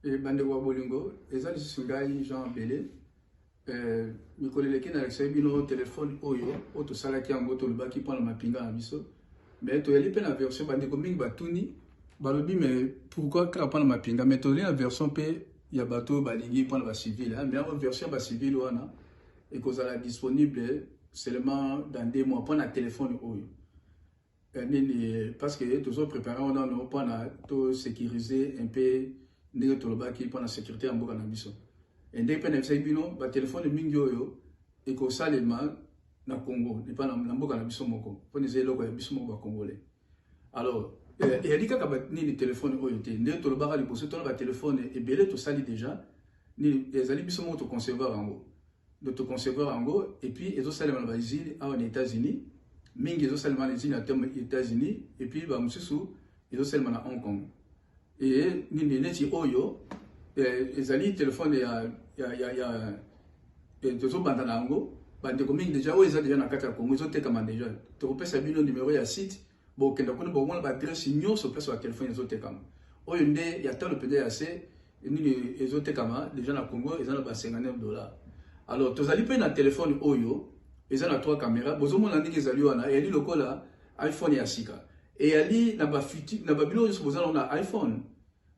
Et bandeko bolingo, eza lisusu ngai Jean Belé. Mikolo leki na lekisa bino téléphone oyo, oto salaki yango to lubaki pona mapinga na biso. Mais to yali pe na version bandeko mingi batuni, balobi mais pourquoi ka pona mapinga mais to la version pe ya bato balingi pona ba civil, mais la version ba civil wana et kozala disponible seulement dans 2 mois pona téléphone oyo. Parce que toujours préparé on a pour to sécuriser un peu ndenge tolobaki pour la sécurité en mboka na biso. Et dès que nous avons ba téléphone mingi oyo et ko salema na Congo, et pas na mboka na biso moko. Pour les élèves ya biso moko ba congolais. Alors, et a dit ka ba ni téléphone oyo te, ndenge tolobaka liboso to ba téléphone et belé to sali déjà ni ezali biso moko to conserver yango. De to conserver yango et puis ezo salema na ba usine aux États-Unis. Mingi ezo salema na usine à États-Unis et puis ba mususu ezo salema na Hong Kong. Et ni neti oyo ezali téléphone ya tozo banda nango bandeko mingi déjà oyo eza déjà na kati ya Congo ezo tekama déjà to kopesa bino numéro ya site bo kenda kuna bo mona ba adresse nyonso place ya téléphone ezo tekama oyo nde ya talo pede ya se ni ezo tekama déjà na Congo eza na ba $59. Alors tozali pe na téléphone oyo eza na 3 caméras bozo mona ndenge ezali wana eli lokola iPhone ya sika. Et ali na ba futi na ba bilo so na iPhone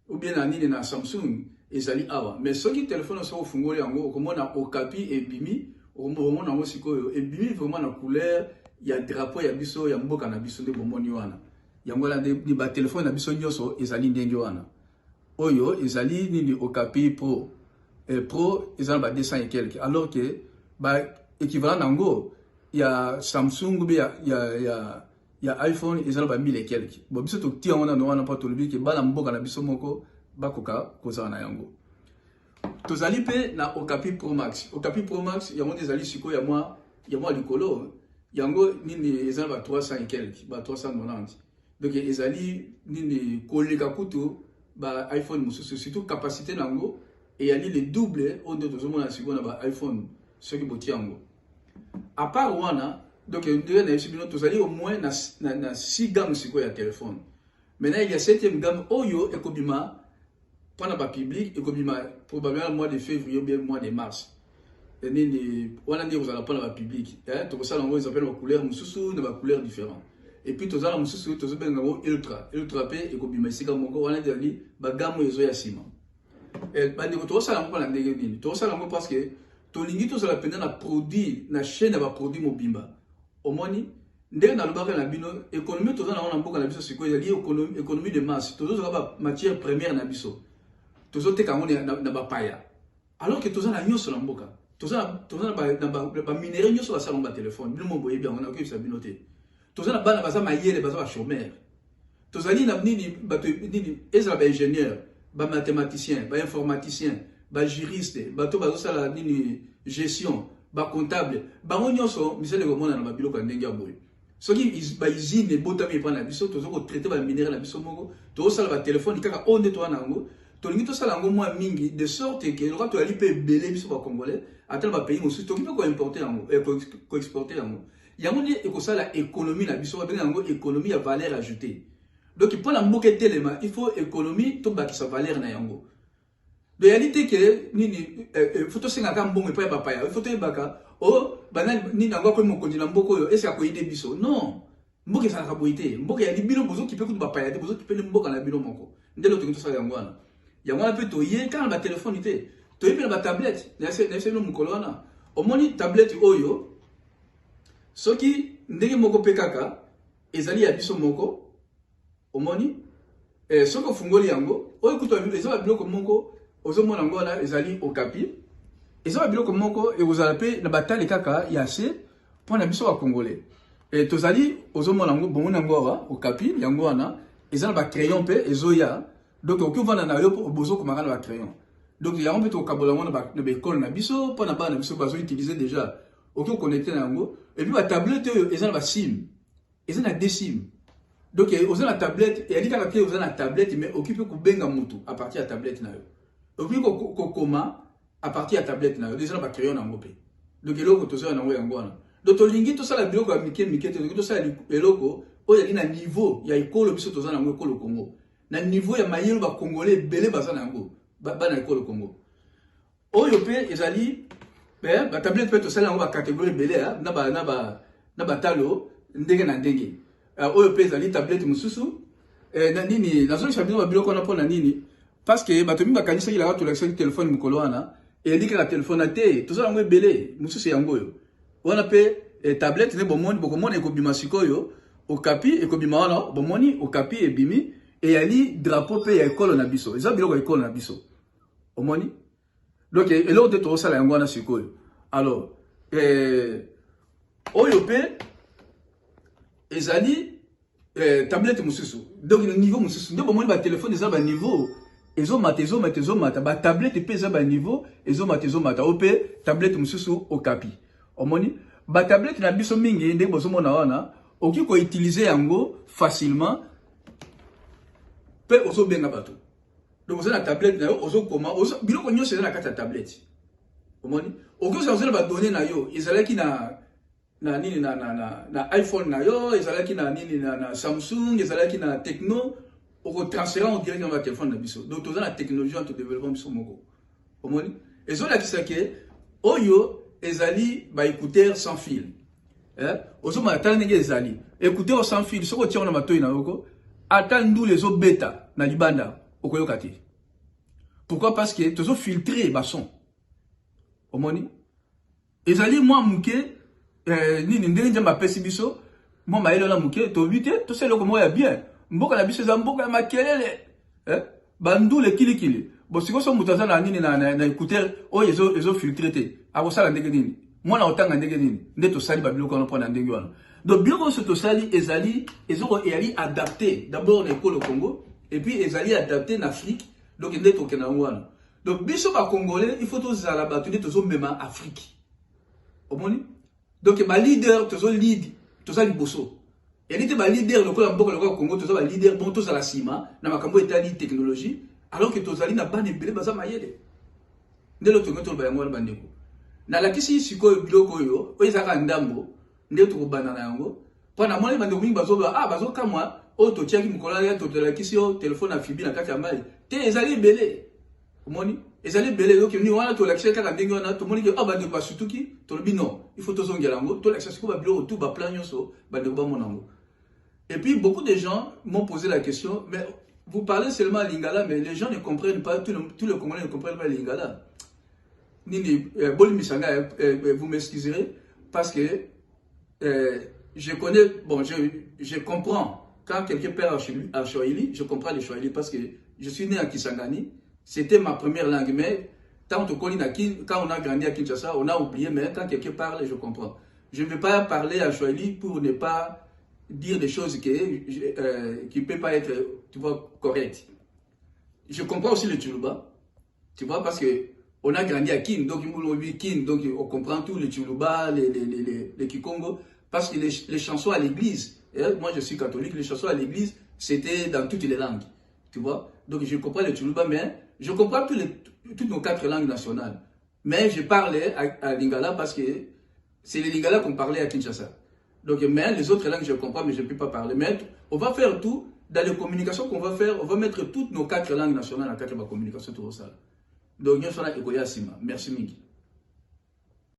ou bien na nini na Samsung ezali awa mais soki téléphone so fungoli yango okomona Okapi et Bimi okomona ngo sikoyo et Bimi vraiment na couleur ya drapeau ya biso ya mboka na biso nde bomoni wana yango la ni ba téléphone na biso nyoso ezali ndenge wana oyo ezali nini Okapi Pro Pro ezali ba 200 et quelques alors que ba équivalent nango ya Samsung ou bien ya iPhone ezala ba 1000 et quelques. Bon biso to tia wana no wana pa to lobi ke bala mboka na biso moko bakoka kozala na yango. Tozali pe na Okapi Pro Max. Okapi Pro Max yango ezali siko ya moi likolo yango nini ezala ba 300 et quelques, ba 390. Donc ezali nini koleka kutu ba iPhone mususu surtout capacité nango et yali le double on de tozomona siko na ba iPhone ce qui botia yango. À part wana donc, nous allons au moins na 6 gammes de téléphone. Maintenant, il y a 7e gamme Oyo et Kobima pour la public et Kobima probablement le mois de février ou bien le mois de mars. Et on a dit vous allez prendre la public. Tout ça, on appelle la couleur mususu, la couleur différente. Et puis, tout ça, la mususu, tout ça, ultra P et Kobima ici comme on a dit la gamme Oyo ya sima. Et tout ça, on a dit tout ça, parce que tout l'ingi tout ça, la produit, la chaîne va produire mobimba. Omoni ndenge na lobaka na bino économie toza na mboka na biso siko ezali économie de masse tozo ba matière première na biso tozo teka ngo na ba paya alors que toza na nyonso na mboka toza na ba minéraux nyonso ba salon ba téléphone bino mo boyebi ngo na ko bisa bino te toza na bana baza mayele baza ba chômeur tozali na nini ba nini ezala ba ingénieur ba mathématicien ba informaticien ba juriste ba to bazo sala nini gestion ba comptable ba nyonso misele ko mona na ba biloko ndenge ya boye soki ba usine botami pa na biso tozo ko traiter ba minéraux na biso moko to sala ba téléphone kaka onde to nango to lingi to sala ngo mwa mingi de sorte que le to ali pe belé biso ba congolais atel ba pays mosu to ko importer yango ko exporter yango yango ni e ko sala économie na biso ba benga yango économie ya valeur ajoutée donc pour la mboka telema il faut économie to ba ki sa valeur na yango. De réalité que nini photo singa ka mbongo pa ba paya photo ebaka o banani nini ngwa ko mo kondila mboko yo esa ko ide biso non mboka sa ka boité mboka ya libilo bozo ki pe ku ba paya te bozo ki pe mboka na bilo moko ndelo to kinto sa yangwana yangwana pe to ye ka ba téléphone te to ye pe ba tablette na se no mukolona o moni tablette oyo soki ndenge moko pe kaka ezali ya biso moko o moni soko fungoli yango oyo kuto ezaba biloko moko ozomona ngola ezali Okapi ezaba biloko moko e ozala pe na batali kaka ya se pona biso ba congolais et tozali ozomona ngo bomona ngora Okapi yango wana ezala ba crayon pe ezoya donc okuvana na yo bozo komaka na ba crayon donc yango pe to kabola ngona ba na école na biso pona ba na biso bazo utiliser déjà oki connecter na yango et puis ba tablette ezala ba sim ezala 2 sim donc ozala tablette et ali kaka ke ozala tablette mais occupe ko benga mutu à partir ya tablette na yo. Opi ko koma à partir de la tablette na déjà ba crayon na ngopé donc eloko to ça na ngo yango wana donc to lingi to sala biloko ya mike to sala eloko oyo ali na niveau ya ekolo biso to za na ngo ekolo Congo na niveau ya mayelo ba congolais belé baza na ngo bana école au Congo. Oyo pe ezali ba tablette peut to sala en catégorie belé na ba talo ndenge na ndenge. Oyo pe ezali tablette mususu na nini nazo chabino ba biloko na pona nini parce que ba to mi ba kanisa ila to la téléphone mukolo wana et dit que la téléphone a té to sala ngo belé mususu yango yo. Wana pe tablette ne bomoni bokomona ekobima sikoyo okapi ekobima wana bomoni okapi ebimi et yali drapeau pe ya école na biso. Eza biloko école na biso. Omoni. Donc, et l'autre de tout ça, là, on a alors, Oyope, Ezali, tablette Moussou. Donc, le niveau Moussou. Donc, au moins, le téléphone, ils ont un niveau. Ils ont maté, tablette, ils ont un niveau. Ils ont maté, tablette Moussou au capi. Au moins, la tablette, n'a pas mingi, ndé bozomo na wana, oki ko utiliser yango facilement, pe oso benga bato. Donc, vous avez la tablette, vous avez comment, biloko nyonso eza na kati ya tablette. Omoni? Oki vous avez ba données na yo, ezalaki na iPhone na yo, ezalaki na nini na Samsung, ezalaki na Tecno, oko transférer en direct dans votre téléphone na biso. Donc, vous avez la technologie en développement biso moko. Omoni? Ezola kisake oyo ezali ba écouteur sans fil. Ozo ma tala ndenge ezali. Écouteur sans fil, soko tia na matoyi na yoko, ata ndule zo beta na libanda. Pourquoi? Parce que tu as filtré le son. Omoni? Ezali moi mouké ni ndenge njamba pesi biso, moi maelo la mouké, to vite, to selo comme ya bien. Mboka na biso za mboka makelele. Bandule kili. Bon siko so mutaza na nini na écouteur, o ezo filtré te. Abo sala ndenge nini? Moi na otanga ndenge nini? Nde to sali ba biloko na pona ndenge wana. Donc biloko so to sali ezali adapté d'abord na école au Congo. Et puis, ils allaient adapter en Afrique. Donc, ils étaient au Kenya. Donc, biso ba Congolais, il faut tous à tous même en Afrique. Donc, ma leader, tous lead, tous les bosso. Et il était ma leader, le Congo, tous les leader, bon, tous à la cima, dans ma cambo état technologie, alors que tous allés na ban et belé, baza mayede. Dès le tournoi, tout le bayango, bandeko. Na la kisi, si ko biloko yo, o ezaka ndambo, nde to banana yango. Pendant moi, les bandeko, bazo, bazo, comme moi, oh, tu tiens qui me colle to de la question téléphone amphibie na kati ya mai te ezali belé omoni ezali belé donc ni wana to la question kaka ndenge wana to moni ke ba de ba sutuki to le bino il faut to zongela ngo to la question ko ba bilo tout ba plan nyonso ba de ba monango. Et puis beaucoup de gens m'ont posé la question, mais vous parlez seulement lingala, mais les gens ne comprennent pas, tous les Congolais ne comprennent pas lingala. Nini Boli Misanga, vous m'excuserez parce que je connais, bon je comprends. Quand quelqu'un parle à Swahili, je comprends le Swahili parce que je suis né à Kisangani. C'était ma première langue. Mais quand on a grandi à Kinshasa, on a oublié. Mais quand quelqu'un parle, je comprends. Je ne vais pas parler à Swahili pour ne pas dire des choses qui ne peuvent pas être, tu vois, correctes. Je comprends aussi le Tchoulouba. Tu vois, parce qu'on a grandi à Kin. Donc, on comprend tout, le Tchoulouba, les Kikongo. Parce que les chansons à l'église, moi je suis catholique, les chansons à l'église, c'était dans toutes les langues, tu vois. Donc je comprends le Tchoulouba, mais je comprends toutes nos 4 langues nationales. Mais je parlais à Lingala parce que c'est les Lingala qu'on parlait à Kinshasa. Donc, mais les autres langues je comprends, mais je ne peux pas parler. Mais on va faire tout, dans les communications qu'on va faire, on va mettre toutes nos 4 langues nationales en 4 communications, tout ça. Donc, nous sommes là, merci Mingi.